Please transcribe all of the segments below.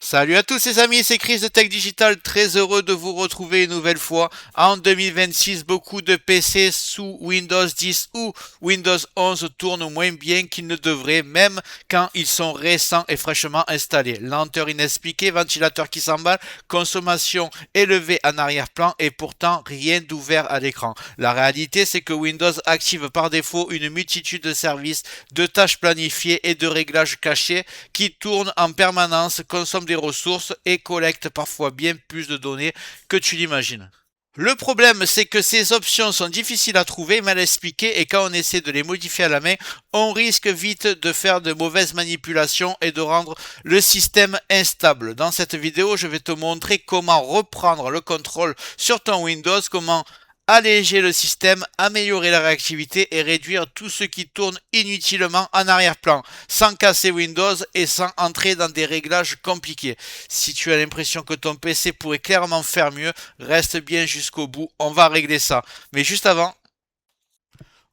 Salut à tous les amis, c'est Chris de Tech Digital, très heureux de vous retrouver une nouvelle fois. En 2026, beaucoup de PC sous Windows 10 ou Windows 11 tournent moins bien qu'ils ne devraient, même quand ils sont récents et fraîchement installés. Lenteur inexpliquée, ventilateur qui s'emballe, consommation élevée en arrière-plan et pourtant rien d'ouvert à l'écran. La réalité, c'est que Windows active par défaut une multitude de services, de tâches planifiées et de réglages cachés qui tournent en permanence, consomment des ressources et collecte parfois bien plus de données que tu l'imagines. Le problème, c'est que ces options sont difficiles à trouver, mal expliquées, et quand on essaie de les modifier à la main, on risque vite de faire de mauvaises manipulations et de rendre le système instable. Dans cette vidéo, je vais te montrer comment reprendre le contrôle sur ton Windows, comment alléger le système, améliorer la réactivité et réduire tout ce qui tourne inutilement en arrière-plan, sans casser Windows et sans entrer dans des réglages compliqués. Si tu as l'impression que ton PC pourrait clairement faire mieux, reste bien jusqu'au bout, on va régler ça. Mais juste avant,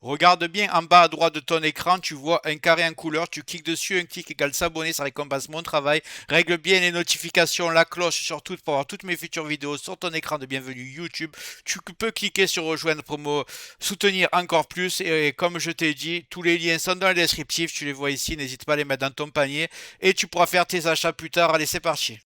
regarde bien en bas à droite de ton écran, tu vois un carré en couleur, tu cliques dessus, un clic égale s'abonner, ça récompense mon travail. Règle bien les notifications, la cloche surtout pour avoir toutes mes futures vidéos sur ton écran de bienvenue YouTube. Tu peux cliquer sur rejoindre pour me soutenir encore plus et comme je t'ai dit, tous les liens sont dans le descriptif, tu les vois ici, n'hésite pas à les mettre dans ton panier et tu pourras faire tes achats plus tard. Allez, c'est parti.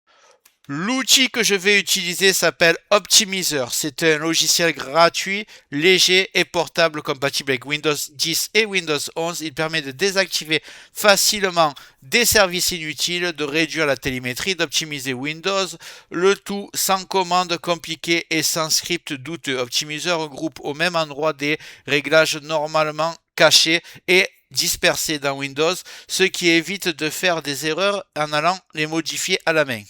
L'outil que je vais utiliser s'appelle Optimizer. C'est un logiciel gratuit, léger et portable compatible avec Windows 10 et Windows 11. Il permet de désactiver facilement des services inutiles, de réduire la télémétrie, d'optimiser Windows, le tout sans commande compliquée et sans script douteux. Optimizer regroupe au même endroit des réglages normalement cachés et dispersés dans Windows, ce qui évite de faire des erreurs en allant les modifier à la main.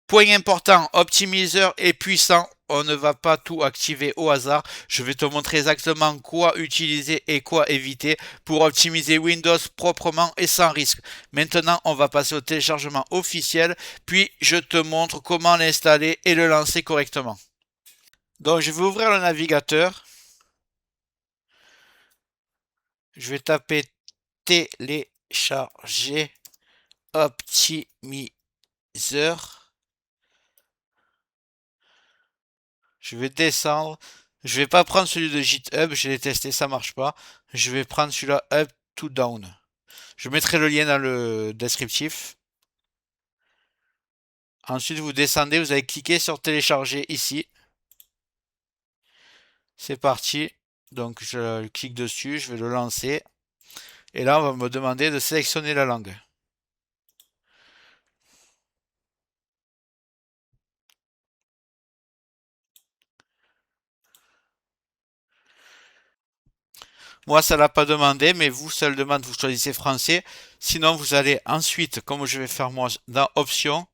Point important, Optimizer est puissant. On ne va pas tout activer au hasard. Je vais te montrer exactement quoi utiliser et quoi éviter pour optimiser Windows proprement et sans risque. Maintenant, on va passer au téléchargement officiel, puis je te montre comment l'installer et le lancer correctement. Donc, je vais ouvrir le navigateur. Je vais taper télécharger Optimizer. Je vais descendre. Je vais pas prendre celui de GitHub, je l'ai testé, ça marche pas. Je vais prendre celui-là up to down. Je mettrai le lien dans le descriptif. Ensuite, vous descendez, vous allez cliquer sur télécharger ici. C'est parti. Donc, je clique dessus, je vais le lancer. Et là, on va me demander de sélectionner la langue. Moi, ça l'a pas demandé, mais vous, ça le demande, vous choisissez français. Sinon, vous allez ensuite, comme je vais faire moi, dans options.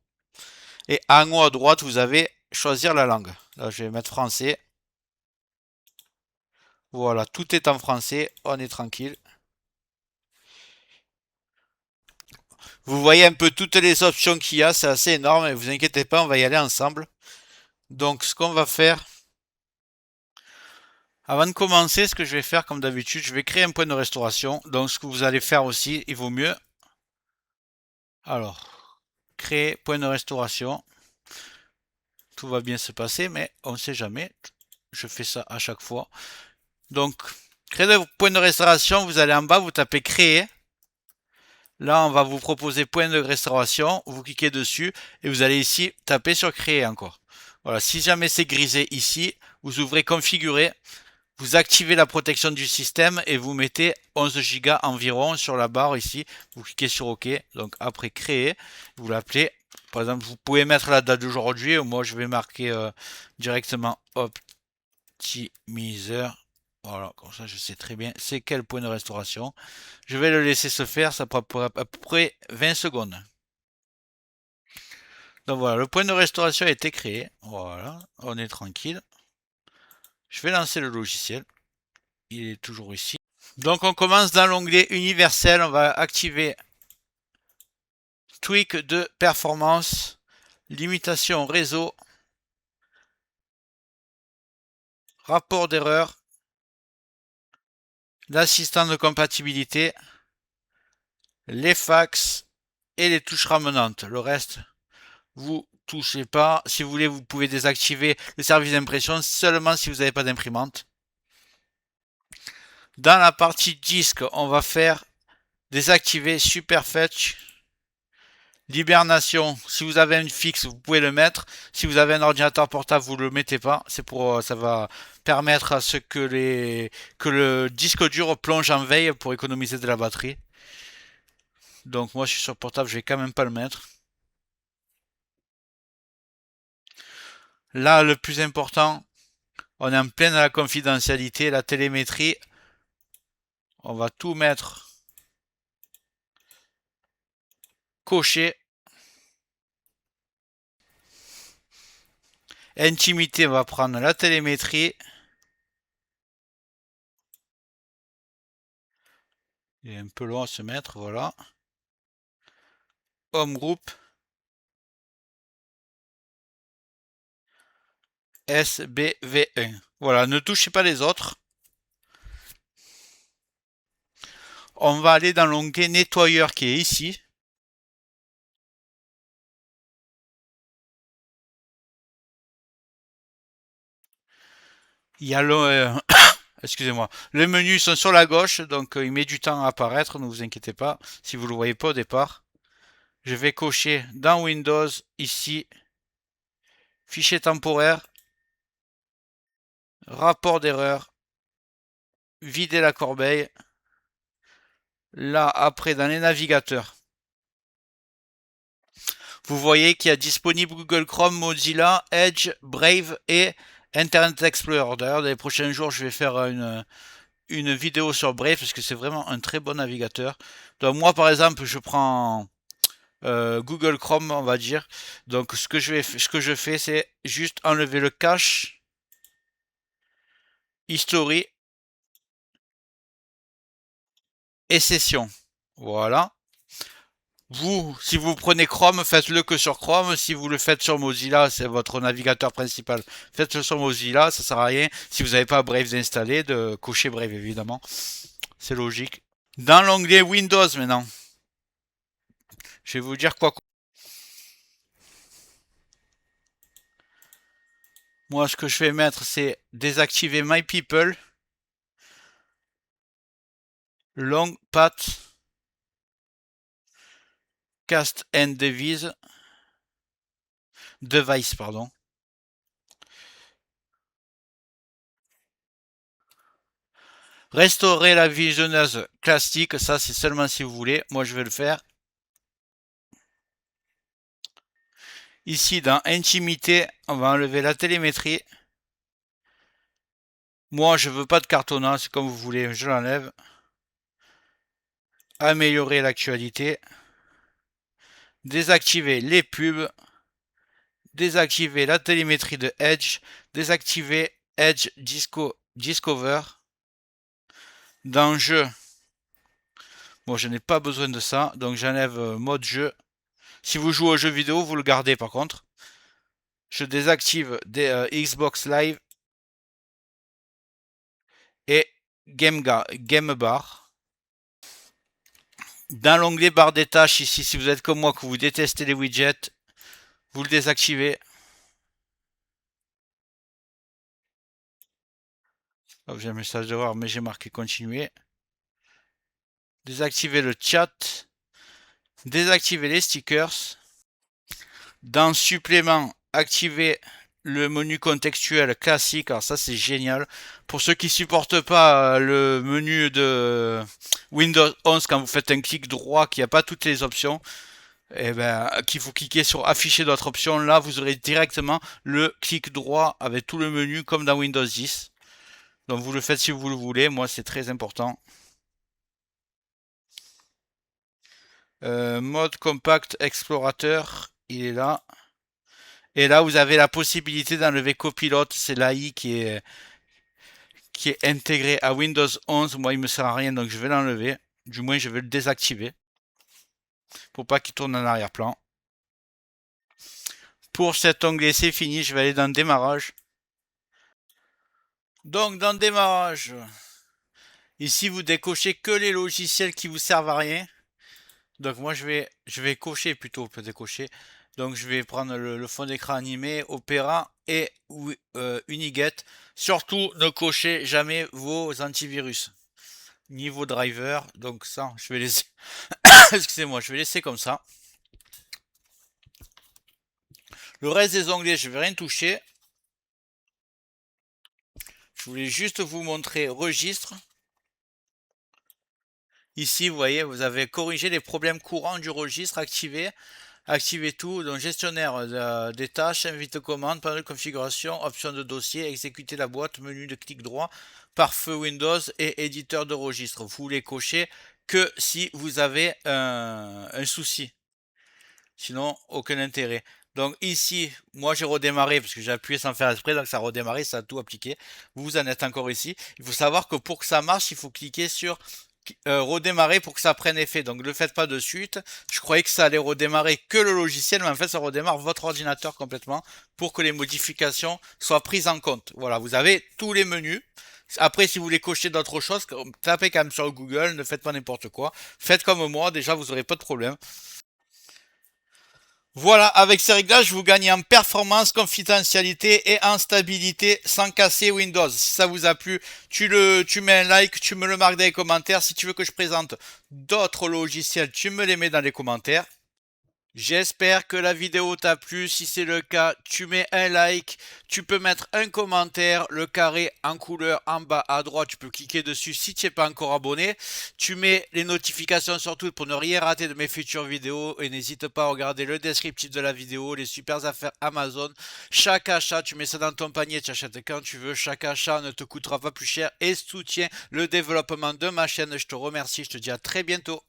Et en haut à droite, vous avez choisir la langue. Là, je vais mettre français. Voilà, tout est en français, on est tranquille. Vous voyez un peu toutes les options qu'il y a, c'est assez énorme, et vous inquiétez pas, on va y aller ensemble. Donc ce qu'on va faire, avant de commencer, ce que je vais faire comme d'habitude, je vais créer un point de restauration. Donc ce que vous allez faire aussi, il vaut mieux. Alors, créer point de restauration. Tout va bien se passer, mais on ne sait jamais. Je fais ça à chaque fois. Donc, créer le point de restauration, vous allez en bas, vous tapez créer. Là, on va vous proposer point de restauration. Vous cliquez dessus et vous allez ici taper sur créer encore. Voilà, si jamais c'est grisé ici, vous ouvrez configurer, vous activez la protection du système et vous mettez 11 Go environ sur la barre ici. Vous cliquez sur OK. Donc après créer, vous l'appelez. Par exemple, vous pouvez mettre la date d'aujourd'hui. Moi, je vais marquer directement Optimizer. Voilà, comme ça je sais très bien c'est quel point de restauration. Je vais le laisser se faire, ça prend à peu près 20 secondes. Donc voilà, le point de restauration a été créé. Voilà, on est tranquille. Je vais lancer le logiciel. Il est toujours ici. Donc on commence dans l'onglet universel. On va activer tweak de performance, limitation réseau, rapport d'erreur l'assistant de compatibilité, les fax et les touches ramenantes. Le reste, vous touchez pas. Si vous voulez, vous pouvez désactiver le service d'impression seulement si vous n'avez pas d'imprimante. Dans la partie disque, on va faire désactiver Superfetch, l'hibernation. Si vous avez une fixe, vous pouvez le mettre. Si vous avez un ordinateur portable, vous le mettez pas. C'est pour, ça va permettre à ce que le disque dur plonge en veille pour économiser de la batterie. Donc moi, je suis sur portable, je vais quand même pas le mettre. Là, le plus important, on est en pleine dans la confidentialité, la télémétrie. On va tout mettre coché. Intimité, on va prendre la télémétrie. Il est un peu long à se mettre, voilà. Home group. SBV1. Voilà, ne touchez pas les autres. On va aller dans l'onglet nettoyeur qui est ici. Il y a le, excusez-moi. Les menus sont sur la gauche, donc il met du temps à apparaître, ne vous inquiétez pas, si vous ne le voyez pas au départ. Je vais cocher dans Windows, ici, fichier temporaire, rapport d'erreur, vider la corbeille. Là, après, dans les navigateurs, vous voyez qu'il y a disponible Google Chrome, Mozilla, Edge, Brave et Internet Explorer. D'ailleurs, dans les prochains jours, je vais faire une vidéo sur Brave parce que c'est vraiment un très bon navigateur. Donc moi, par exemple, je prends Google Chrome, on va dire. Donc ce que je fais, c'est juste enlever le cache, history et session. Voilà. Vous, si vous prenez Chrome, faites-le que sur Chrome. Si vous le faites sur Mozilla, c'est votre navigateur principal. Faites-le sur Mozilla, ça sert à rien. Si vous n'avez pas Brave installé, de cocher Brave évidemment. C'est logique. Dans l'onglet Windows maintenant, je vais vous dire quoi. Moi, ce que je vais mettre, c'est désactiver My People, Long Path, Cast and Device, pardon. Restaurer la visionneuse classique, ça c'est seulement si vous voulez. Moi, je vais le faire. Ici, dans Intimité, on va enlever la télémétrie. Moi, je veux pas de cartonnant, c'est comme vous voulez, je l'enlève. Améliorer l'actualité. Désactiver les pubs. Désactiver la télémétrie de Edge. Désactiver Edge Discover. Dans Jeu, bon, je n'ai pas besoin de ça, donc j'enlève mode jeu. Si vous jouez aux jeux vidéo, vous le gardez par contre. Je désactive des Xbox Live et Game Bar. Dans l'onglet barre des tâches, ici, si vous êtes comme moi, que vous détestez les widgets, vous le désactivez. Oh, j'ai un message d'erreur, mais j'ai marqué continuer. Désactiver le chat. Désactiver les stickers. Dans supplément, activer le menu contextuel classique. Alors ça c'est génial. Pour ceux qui supportent pas le menu de Windows 11 quand vous faites un clic droit qui n'a pas toutes les options, et ben qu'il faut cliquer sur afficher d'autres options. Là vous aurez directement le clic droit avec tout le menu comme dans Windows 10. Donc vous le faites si vous le voulez. Moi c'est très important. Mode compact explorateur, il est là. Et là, vous avez la possibilité d'enlever Copilote. C'est l'AI qui est intégré à Windows 11. Moi, il me sert à rien, donc je vais l'enlever. Du moins, je vais le désactiver pour pas qu'il tourne en arrière-plan. Pour cet onglet, c'est fini. Je vais aller dans Démarrage. Donc, dans Démarrage, Ici, vous décochez que les logiciels qui vous servent à rien. Donc moi, je vais cocher plutôt que décocher. Donc je vais prendre le fond d'écran animé, Opera et Uniget. Surtout, ne cochez jamais vos antivirus ni vos drivers. Donc ça, je vais laisser. Excusez-moi, je vais laisser comme ça. Le reste des onglets, je vais rien toucher. Je voulais juste vous montrer registre. Ici, vous voyez, vous avez corrigé les problèmes courants du registre, activé tout, donc gestionnaire des tâches, invite commande, panneau de configuration, option de dossier, exécuter la boîte, menu de clic droit, pare-feu Windows et éditeur de registre. Vous les cochez que si vous avez un souci. Sinon, aucun intérêt. Donc ici, moi j'ai redémarré parce que j'ai appuyé sans faire exprès, donc ça a redémarré, ça a tout appliqué. Vous en êtes encore ici. Il faut savoir que pour que ça marche, il faut cliquer sur redémarrer pour que ça prenne effet. Donc ne le faites pas de suite. Je croyais que ça allait redémarrer que le logiciel, mais en fait ça redémarre votre ordinateur complètement pour que les modifications soient prises en compte. Voilà, vous avez tous les menus. Après, si vous voulez cocher d'autres choses, tapez quand même sur Google, ne faites pas n'importe quoi. Faites comme moi, déjà vous n'aurez pas de problème. Voilà, avec ces réglages, vous gagnez en performance, confidentialité et en stabilité sans casser Windows. Si ça vous a plu, tu mets un like, tu me le marques dans les commentaires. Si tu veux que je présente d'autres logiciels, tu me les mets dans les commentaires. J'espère que la vidéo t'a plu. Si c'est le cas, tu mets un like, tu peux mettre un commentaire, le carré en couleur en bas à droite, tu peux cliquer dessus si tu n'es pas encore abonné. Tu mets les notifications sur tout pour ne rien rater de mes futures vidéos et n'hésite pas à regarder le descriptif de la vidéo, les super affaires Amazon. Chaque achat, tu mets ça dans ton panier, tu achètes quand tu veux. Chaque achat ne te coûtera pas plus cher et soutient le développement de ma chaîne. Je te remercie, je te dis à très bientôt.